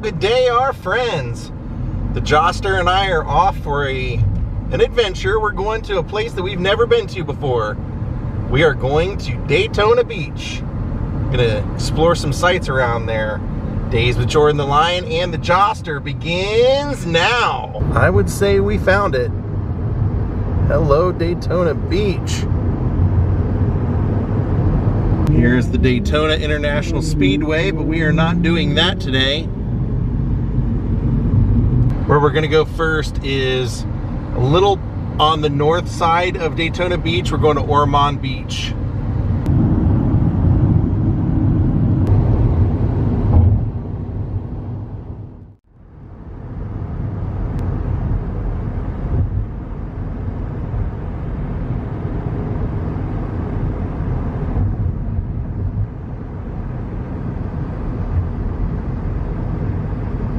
good day, our friends. The Joster and I are off for an adventure. We're going to a place that we've never been to before. We are going to Daytona Beach. Gonna explore some sights around there. Daze with Jordan the Lion and the Joster begins now. I would say we found it. Hello, Daytona Beach. Here's the Daytona International Speedway, but we are not doing that today. Where we're gonna go first is a little on the north side of Daytona Beach. We're going to Ormond Beach.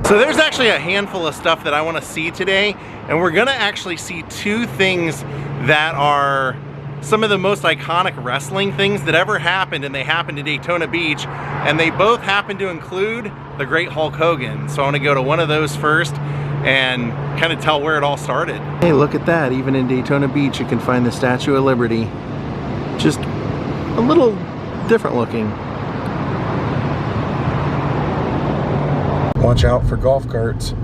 So there's actually a handful of stuff that I want to see today, and we're gonna actually see two things that are some of the most iconic wrestling things that ever happened, and they happened in Daytona Beach, and they both happen to include the great Hulk Hogan. So I want to go to one of those first and kind of tell where it all started. Hey, look at that. Even in Daytona Beach you can find the Statue of Liberty. Just a little different looking. Watch out for golf carts.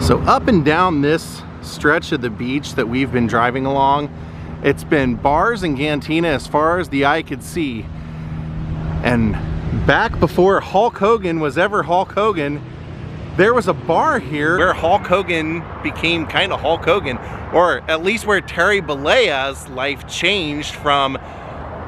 So up and down this stretch of the beach that we've been driving along, it's been bars and cantina as far as the eye could see. And back before Hulk Hogan was ever Hulk Hogan, there was a bar here where Hulk Hogan became kind of Hulk Hogan, or at least where Terry Bollea's life changed from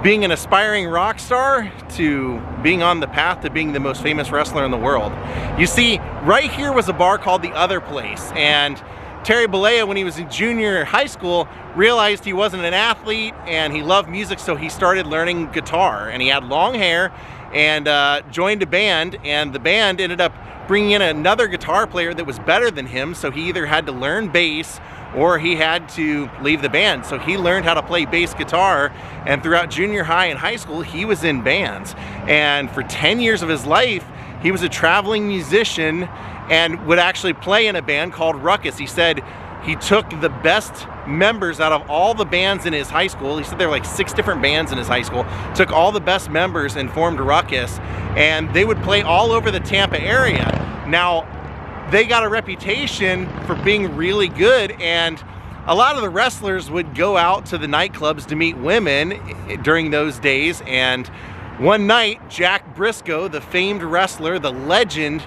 being an aspiring rock star to being on the path to being the most famous wrestler in the world. You see, right here was a bar called The Other Place, and Terry Bollea, when he was in junior high school, realized he wasn't an athlete and he loved music, so he started learning guitar, and he had long hair and joined a band, and the band ended up bringing in another guitar player that was better than him, so he either had to learn bass or he had to leave the band. So he learned how to play bass guitar, and throughout junior high and high school he was in bands, and for 10 years of his life he was a traveling musician and would actually play in a band called Ruckus. He said he took the best members out of all the bands in his high school. He said there were like 6 different bands in his high school, took all the best members and formed Ruckus, and they would play all over the Tampa area. Now, they got a reputation for being really good, and a lot of the wrestlers would go out to the nightclubs to meet women during those days. And one night, Jack Briscoe, the famed wrestler, the legend,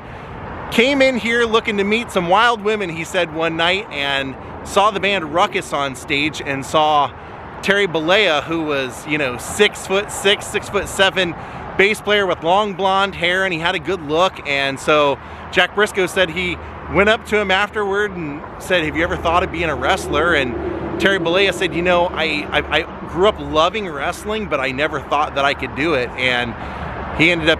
came in here looking to meet some wild women, he said one night, and saw the band Ruckus on stage and saw Terry Bollea, who was, you know, 6'6", 6'7" bass player with long blonde hair, and he had a good look. And so Jack Briscoe said he went up to him afterward and said, "Have you ever thought of being a wrestler?" And Terry Bollea said, "You know, I grew up loving wrestling, but I never thought that I could do it." And he ended up,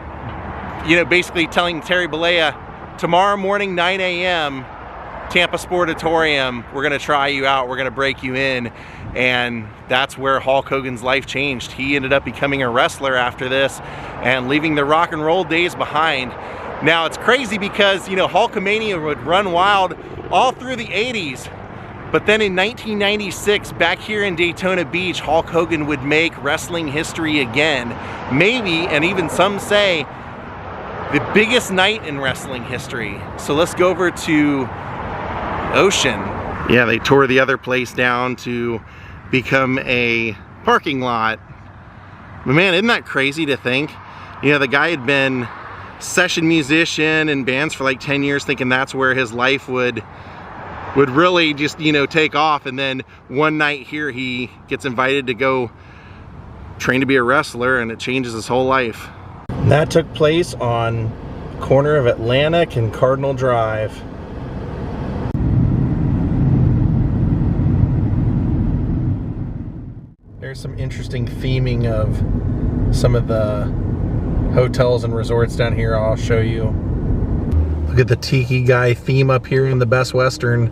you know, basically telling Terry Bollea, "Tomorrow morning, 9 a.m., Tampa Sportatorium, we're gonna try you out, we're gonna break you in." And that's where Hulk Hogan's life changed. He ended up becoming a wrestler after this and leaving the rock and roll days behind. Now, it's crazy because, you know, Hulkamania would run wild all through the 80s, but then in 1996, back here in Daytona Beach, Hulk Hogan would make wrestling history again. Maybe, and even some say, the biggest night in wrestling history. So let's go over to Ocean. Yeah, they tore The Other Place down to become a parking lot. But man, isn't that crazy to think? You know, the guy had been session musician in bands for like 10 years, thinking that's where his life would really just, you know, take off, and then one night here he gets invited to go train to be a wrestler, and it changes his whole life. And that took place on the corner of Atlantic and Cardinal Drive. There's some interesting theming of some of the hotels and resorts down here. I'll show you. Look at the Tiki Guy theme up here in the Best Western.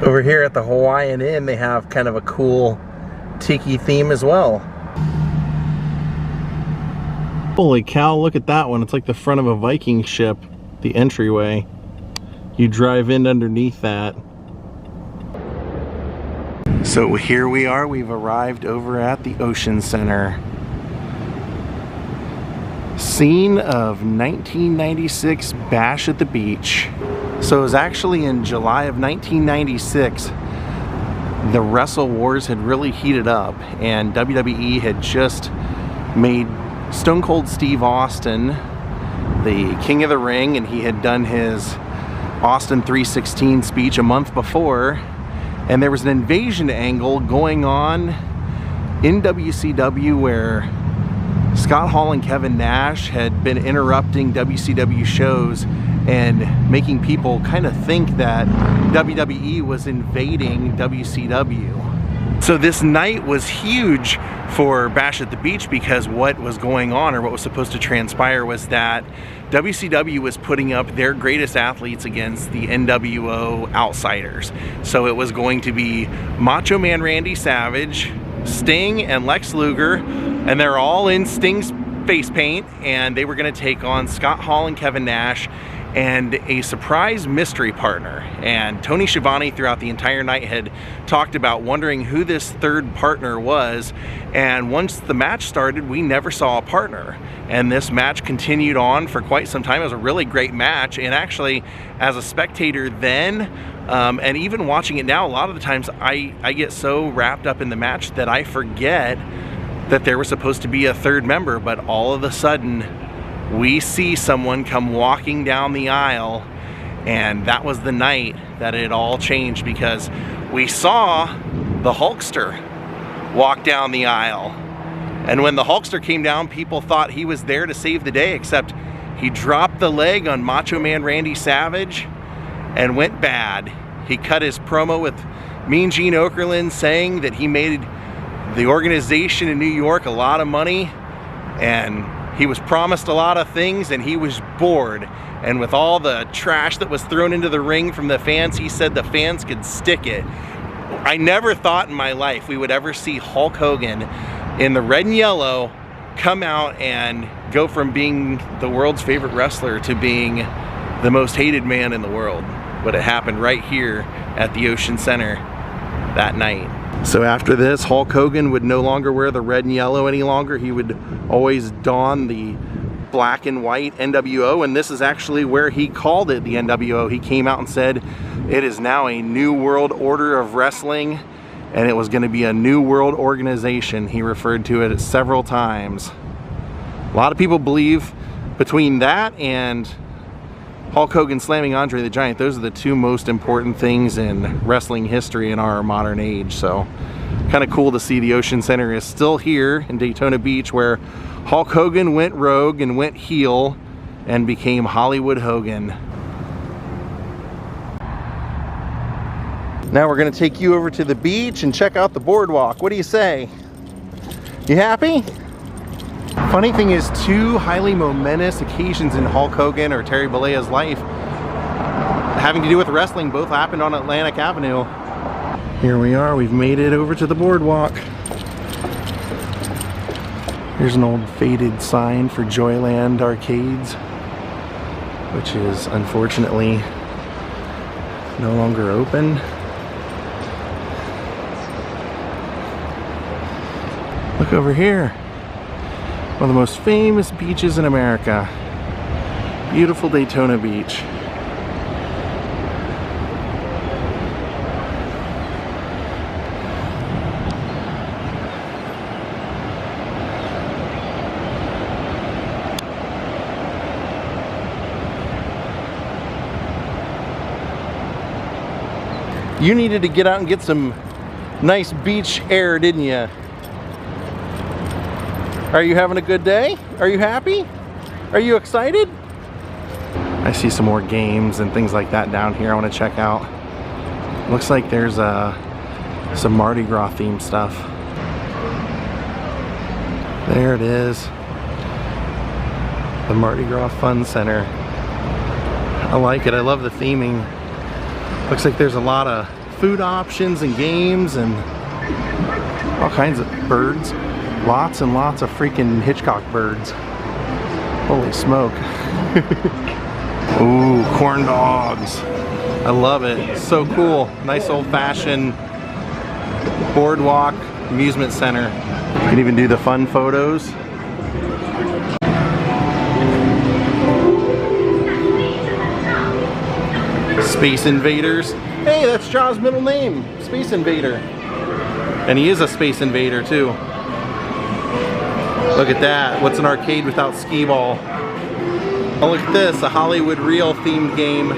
Over here at the Hawaiian Inn, they have kind of a cool Tiki theme as well. Holy cow, look at that one. It's like the front of a Viking ship, the entryway. You drive in underneath that. So here we are, we've arrived over at the Ocean Center. Scene of 1996 Bash at the Beach. So it was actually in July of 1996. The Wrestle Wars had really heated up, and WWE had just made Stone Cold Steve Austin the King of the Ring, and he had done his Austin 316 speech a month before, and there was an invasion angle going on in WCW where Scott Hall and Kevin Nash had been interrupting WCW shows and making people kind of think that WWE was invading WCW. So this night was huge for Bash at the Beach because what was going on, or what was supposed to transpire, was that WCW was putting up their greatest athletes against the NWO outsiders. So it was going to be Macho Man Randy Savage, Sting, and Lex Luger, and they're all in Sting's face paint, and they were going to take on Scott Hall and Kevin Nash and a surprise mystery partner. And Tony Schiavone throughout the entire night had talked about wondering who this third partner was, and once the match started, we never saw a partner. And this match continued on for quite some time. It was a really great match, and actually as a spectator then, and even watching it now, a lot of the times I get so wrapped up in the match that I forget that there was supposed to be a third member, but all of a sudden we see someone come walking down the aisle, and that was the night that it all changed, because we saw the Hulkster walk down the aisle. And when the Hulkster came down, people thought he was there to save the day, except he dropped the leg on Macho Man Randy Savage and went bad. He cut his promo with Mean Gene Okerlund saying that he made the organization in New York a lot of money, and he was promised a lot of things, and he was bored. And with all the trash that was thrown into the ring from the fans, he said the fans could stick it. I never thought in my life we would ever see Hulk Hogan in the red and yellow come out and go from being the world's favorite wrestler to being the most hated man in the world. But it happened right here at the Ocean Center that night. So after this, Hulk Hogan would no longer wear the red and yellow any longer. He would always don the black and white NWO, and this is actually where he called it the NWO. He came out and said it is now a new world order of wrestling, and it was going to be a new world organization. He referred to it several times. A lot of people believe between that and Hulk Hogan slamming Andre the Giant, those are the two most important things in wrestling history in our modern age. So kind of cool to see the Ocean Center is still here in Daytona Beach, where Hulk Hogan went rogue and went heel and became Hollywood Hogan. Now we're going to take you over to the beach and check out the boardwalk. What do you say? You happy? Funny thing is, two highly momentous occasions in Hulk Hogan or Terry Bollea's life having to do with wrestling both happened on Atlantic Avenue. Here we are, we've made it over to the boardwalk. Here's an old faded sign for Joyland Arcades, which is unfortunately no longer open. Look over here. One of the most famous beaches in America. Beautiful Daytona Beach. You needed to get out and get some nice beach air, didn't you? Are you having a good day? Are you happy? Are you excited? I see some more games and things like that down here I want to check out. Looks like there's some Mardi Gras themed stuff. There it is. The Mardi Gras Fun Center. I like it. I love the theming. Looks like there's a lot of food options and games and all kinds of birds. Lots and lots of freaking Hitchcock birds. Holy smoke. Ooh, corn dogs. I love it. So cool. Nice old-fashioned boardwalk amusement center. You can even do the fun photos. Space Invaders. Hey, that's Jaw's middle name, Space Invader. And he is a Space Invader too. Look at that. What's an arcade without skee-ball? Oh, look at this, a Hollywood Reel themed game.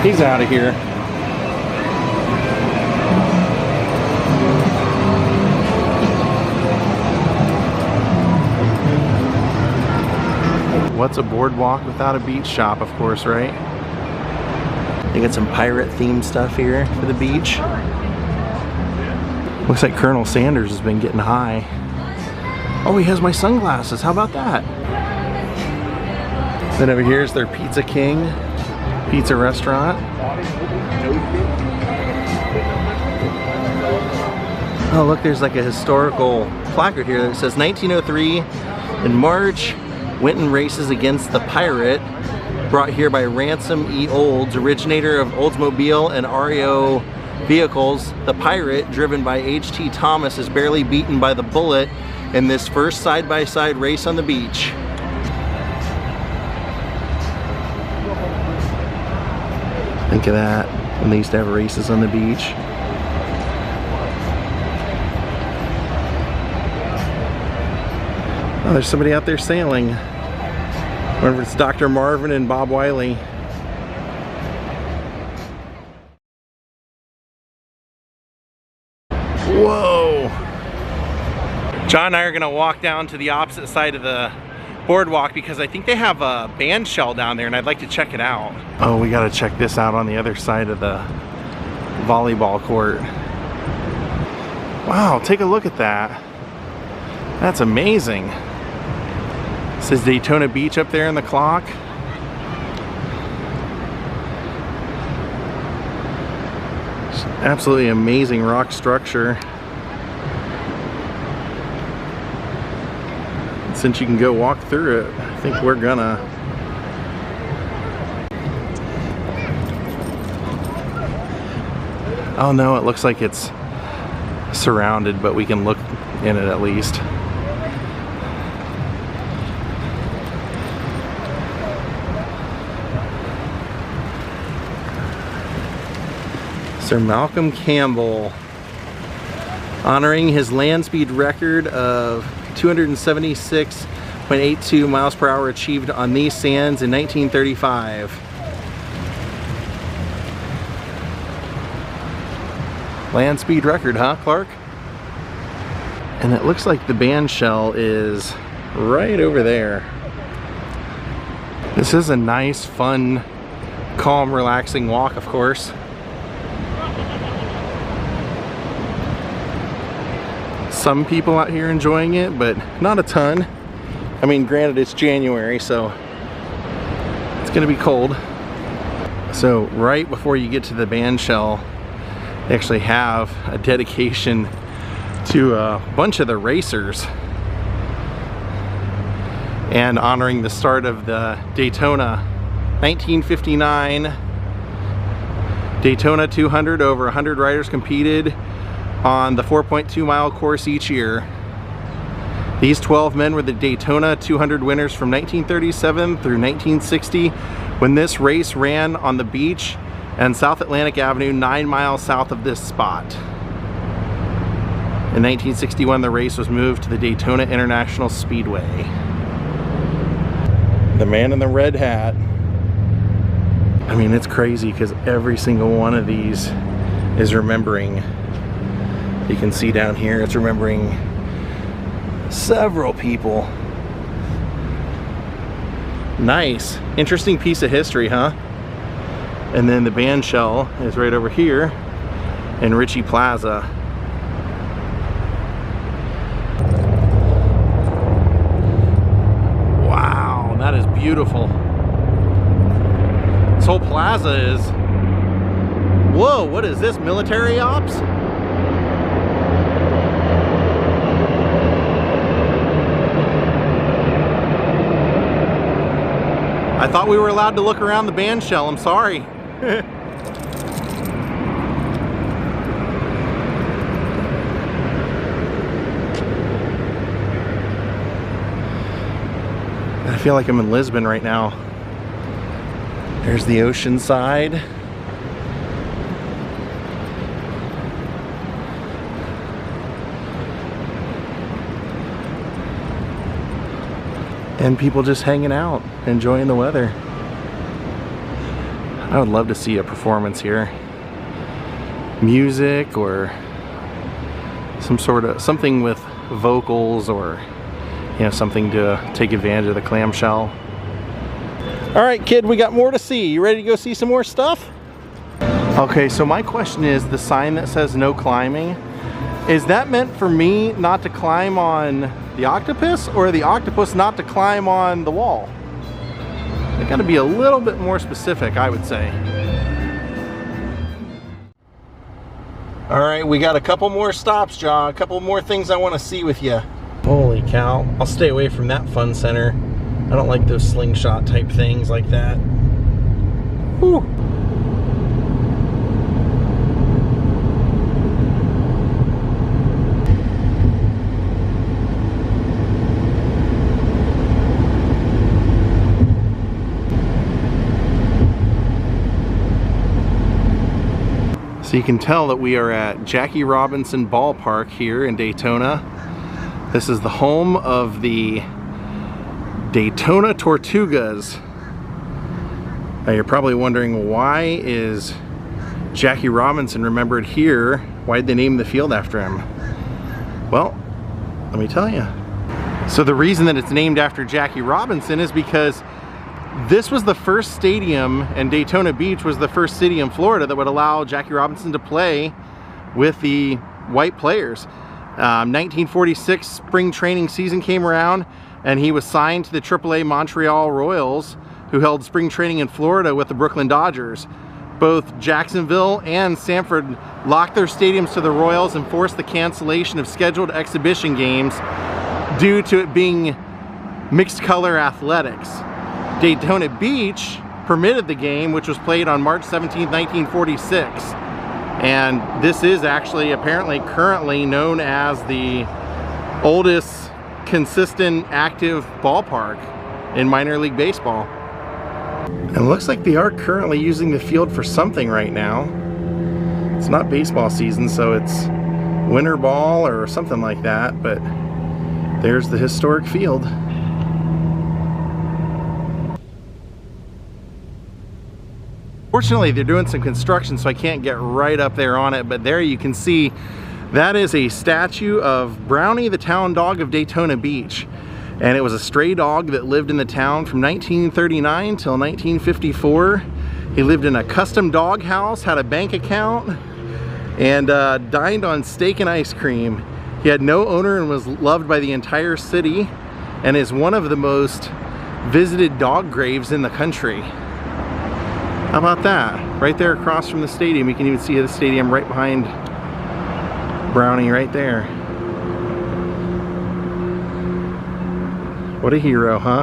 He's out of here. What's a boardwalk without a beach shop, of course, right? They got some pirate themed stuff here for the beach. Looks like Colonel Sanders has been getting high. Oh, he has my sunglasses. How about that? Then over here is their Pizza King pizza restaurant. Oh, look, there's like a historical placard here that says 1903 in March, Winton races against the Pirate, brought here by Ransom E. Olds, originator of Oldsmobile and REO vehicles. The Pirate, driven by H.T. Thomas, is barely beaten by the Bullet in this first side-by-side race on the beach. Think of that, when they used to have races on the beach. Oh, there's somebody out there sailing. I wonder if it's Dr. Marvin and Bob Wiley. Whoa! John and I are gonna walk down to the opposite side of the boardwalk because I think they have a band shell down there and I'd like to check it out. Oh, we gotta check this out on the other side of the volleyball court. Wow, take a look at that. That's amazing. It says Daytona Beach up there in the clock. Absolutely amazing rock structure. Since you can go walk through it, I think we're gonna. Oh no, it looks like it's surrounded, but we can look in it at least. Sir Malcolm Campbell, honoring his land speed record of 276.82 miles per hour achieved on these sands in 1935. Land speed record, huh, Clark? And it looks like the band shell is right over there. This is a nice, fun, calm, relaxing walk, of course. Some people out here enjoying it, but not a ton. I mean, granted, it's January, so it's gonna be cold. So right before you get to the band shell, they actually have a dedication to a bunch of the racers and honoring the start of the Daytona 1959 Daytona 200. Over 100 riders competed on the 4.2 mile course each year. These 12 men were the Daytona 200 winners from 1937 through 1960, when this race ran on the beach and South Atlantic Avenue, 9 miles south of this spot. In 1961, the race was moved to the Daytona International Speedway. The man in the red hat. I mean, it's crazy because every single one of these is remembering. You can see down here, it's remembering several people. Nice. Interesting piece of history, huh? And then the band shell is right over here in Ritchie Plaza. Wow, that is beautiful. This whole plaza is... Whoa, what is this, military ops? I thought we were allowed to look around the band shell, I'm sorry. I feel like I'm in Lisbon right now. There's the ocean side. And people just hanging out, enjoying the weather. I would love to see a performance here. Music or something with vocals, or something to take advantage of the clamshell. All right, kid, we got more to see. You ready to go see some more stuff? Okay, so my question is, the sign that says no climbing, is that meant for me not to climb on the octopus, or the octopus not to climb on the wall? They gotta be a little bit more specific, I would say. All right, we got a couple more stops, John. A couple more things I want to see with you. Holy cow. I'll stay away from that fun center. I don't like those slingshot type things like that. Whew. So you can tell that we are at Jackie Robinson Ballpark here in Daytona. This is the home of the Daytona Tortugas. Now you're probably wondering, why is Jackie Robinson remembered here? Why'd they name the field after him? Well, let me tell you. So the reason that it's named after Jackie Robinson is because this was the first stadium, and Daytona Beach was the first city in Florida that would allow Jackie Robinson to play with the white players. 1946 spring training season came around, and he was signed to the AAA Montreal Royals, who held spring training in Florida with the Brooklyn Dodgers. Both Jacksonville and Sanford locked their stadiums to the Royals and forced the cancellation of scheduled exhibition games due to it being mixed color athletics. Daytona Beach permitted the game, which was played on March 17, 1946. And this is actually apparently currently known as the oldest consistent active ballpark in minor league baseball. And it looks like they are currently using the field for something right now. It's not baseball season, so it's winter ball or something like that, but there's the historic field. Fortunately, they're doing some construction, so I can't get right up there on it, but there you can see that is a statue of Brownie, the town dog of Daytona Beach. And it was a stray dog that lived in the town from 1939 till 1954. He lived in a custom dog house, had a bank account, and dined on steak and ice cream. He had no owner and was loved by the entire city, and is one of the most visited dog graves in the country. How about that? Right there across from the stadium. You can even see the stadium right behind Brownie right there. What a hero, huh?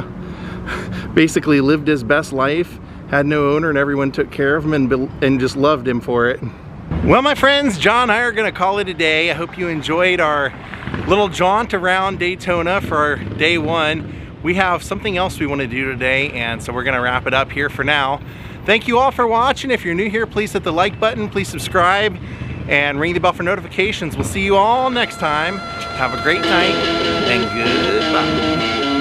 Basically lived his best life, had no owner, and everyone took care of him and just loved him for it. Well, my friends, John and I are gonna call it a day. I hope you enjoyed our little jaunt around Daytona for our day one. We have something else we want to do today, and so we're gonna wrap it up here for now. Thank you all for watching. If you're new here, please hit the like button, please subscribe, and ring the bell for notifications. We'll see you all next time. Have a great night, and goodbye.